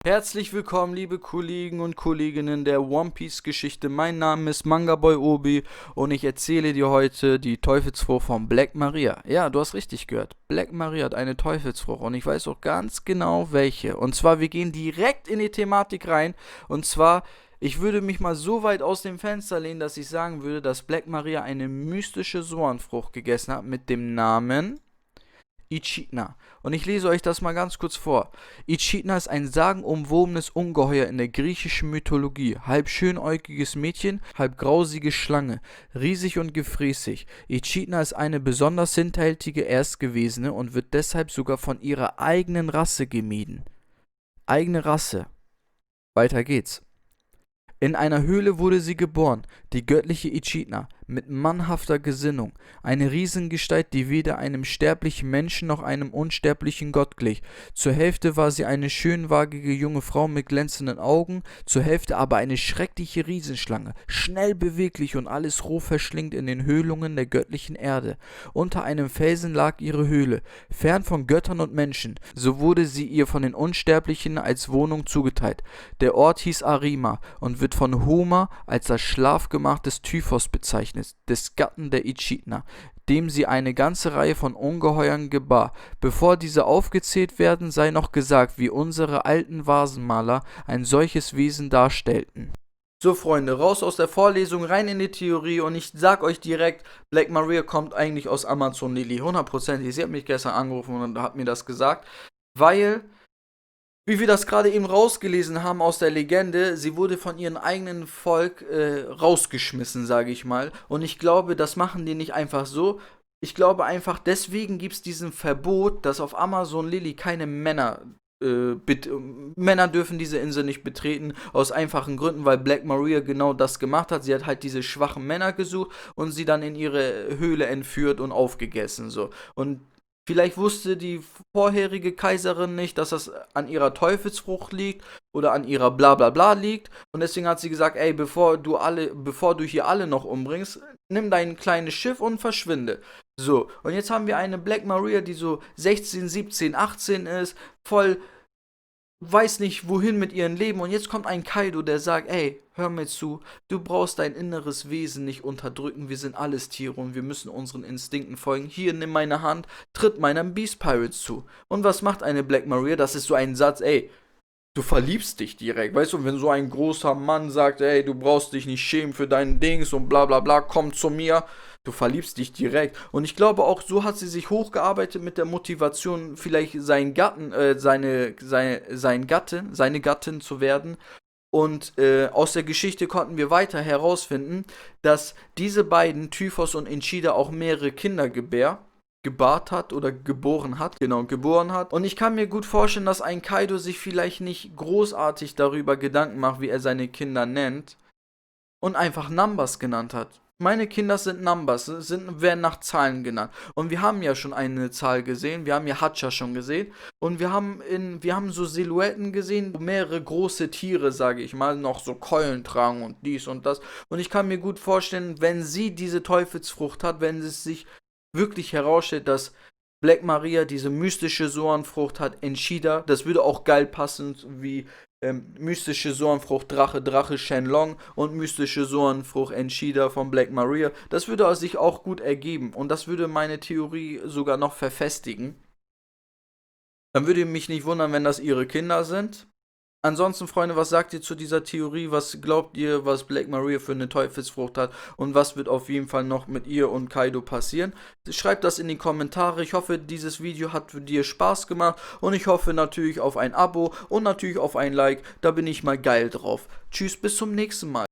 Herzlich willkommen, liebe Kollegen und Kolleginnen der One Piece Geschichte. Mein Name ist Manga Boy Obi und ich erzähle dir heute die Teufelsfrucht von Black Maria. Ja, du hast richtig gehört. Black Maria hat eine Teufelsfrucht und ich weiß auch ganz genau welche. Und zwar, wir gehen direkt in die Thematik rein. Und zwar, ich würde mich mal so weit aus dem Fenster lehnen, dass ich sagen würde, dass Black Maria eine mystische Sohnfrucht gegessen hat mit dem Namen Echidna. Und ich lese euch das mal ganz kurz vor. Echidna ist ein sagenumwobenes Ungeheuer in der griechischen Mythologie. Halb schönäugiges Mädchen, halb grausige Schlange, riesig und gefräßig. Echidna ist eine besonders hinterhältige Erstgewesene und wird deshalb sogar von ihrer eigenen Rasse gemieden. Eigene Rasse. Weiter geht's. In einer Höhle wurde sie geboren, die göttliche Echidna, mit mannhafter Gesinnung, eine Riesengestalt, die weder einem sterblichen Menschen noch einem unsterblichen Gott glich. Zur Hälfte war sie eine schönwagige junge Frau mit glänzenden Augen, zur Hälfte aber eine schreckliche Riesenschlange, schnell beweglich und alles roh verschlingend in den Höhlungen der göttlichen Erde. Unter einem Felsen lag ihre Höhle, fern von Göttern und Menschen, so wurde sie ihr von den Unsterblichen als Wohnung zugeteilt. Der Ort hieß Arima und wird von Homer als das Schlafgemach des Typhos bezeichnet, des Gatten der Echidna, dem sie eine ganze Reihe von Ungeheuern gebar. Bevor diese aufgezählt werden, sei noch gesagt, wie unsere alten Vasenmaler ein solches Wesen darstellten. So, Freunde, raus aus der Vorlesung, rein in die Theorie und ich sag euch direkt, Black Maria kommt eigentlich aus Amazon Lily, 100%. Sie hat mich gestern angerufen und hat mir das gesagt, weil, wie wir das gerade eben rausgelesen haben aus der Legende, sie wurde von ihrem eigenen Volk rausgeschmissen, sage ich mal. Und ich glaube, das machen die nicht einfach so. Ich glaube einfach, deswegen gibt es diesen Verbot, dass auf Amazon Lily keine Männer dürfen diese Insel nicht betreten, aus einfachen Gründen, weil Black Maria genau das gemacht hat. Sie hat halt diese schwachen Männer gesucht und sie dann in ihre Höhle entführt und aufgegessen, so. Und vielleicht wusste die vorherige Kaiserin nicht, dass das an ihrer Teufelsfrucht liegt oder an ihrer Blablabla liegt. Und deswegen hat sie gesagt, ey, bevor du hier alle noch umbringst, nimm dein kleines Schiff und verschwinde. So, und jetzt haben wir eine Black Maria, die so 16, 17, 18 ist, voll weiß nicht wohin mit ihrem Leben und jetzt kommt ein Kaido, der sagt, ey, hör mir zu, du brauchst dein inneres Wesen nicht unterdrücken, wir sind alles Tiere und wir müssen unseren Instinkten folgen. Hier, nimm meine Hand, tritt meinem Beast Pirates zu. Und was macht eine Black Maria? Das ist so ein Satz, ey, du verliebst dich direkt, weißt du, wenn so ein großer Mann sagt, ey, du brauchst dich nicht schämen für deinen Dings und bla bla bla, komm zu mir, du verliebst dich direkt. Und ich glaube auch, so hat sie sich hochgearbeitet mit der Motivation, vielleicht seinen Gatten, seine Gattin zu werden. Und aus der Geschichte konnten wir weiter herausfinden, dass diese beiden, Typhos und Echidna, auch mehrere Kinder gebart hat oder geboren hat, genau, geboren hat. Und ich kann mir gut vorstellen, dass ein Kaido sich vielleicht nicht großartig darüber Gedanken macht, wie er seine Kinder nennt und einfach Numbers genannt hat. Meine Kinder sind Numbers, werden nach Zahlen genannt. Und wir haben ja schon eine Zahl gesehen, wir haben ja Hatscha schon gesehen. Und wir haben so Silhouetten gesehen, wo mehrere große Tiere, sage ich mal, noch so Keulen tragen und dies und das. Und ich kann mir gut vorstellen, wenn sie diese Teufelsfrucht hat, wenn es sich wirklich herausstellt, dass Black Maria diese mystische Sohnfrucht hat, Echidna, das würde auch geil passen, wie mystische Sohnfrucht Drache Shenlong und mystische Sohnfrucht Echidna von Black Maria. Das würde sich auch gut ergeben und das würde meine Theorie sogar noch verfestigen. Dann würde mich nicht wundern, wenn das ihre Kinder sind. Ansonsten, Freunde, was sagt ihr zu dieser Theorie? Was glaubt ihr, was Black Maria für eine Teufelsfrucht hat? Und was wird auf jeden Fall noch mit ihr und Kaido passieren? Schreibt das in die Kommentare. Ich hoffe, dieses Video hat für dir Spaß gemacht. Und ich hoffe natürlich auf ein Abo und natürlich auf ein Like. Da bin ich mal geil drauf. Tschüss, bis zum nächsten Mal.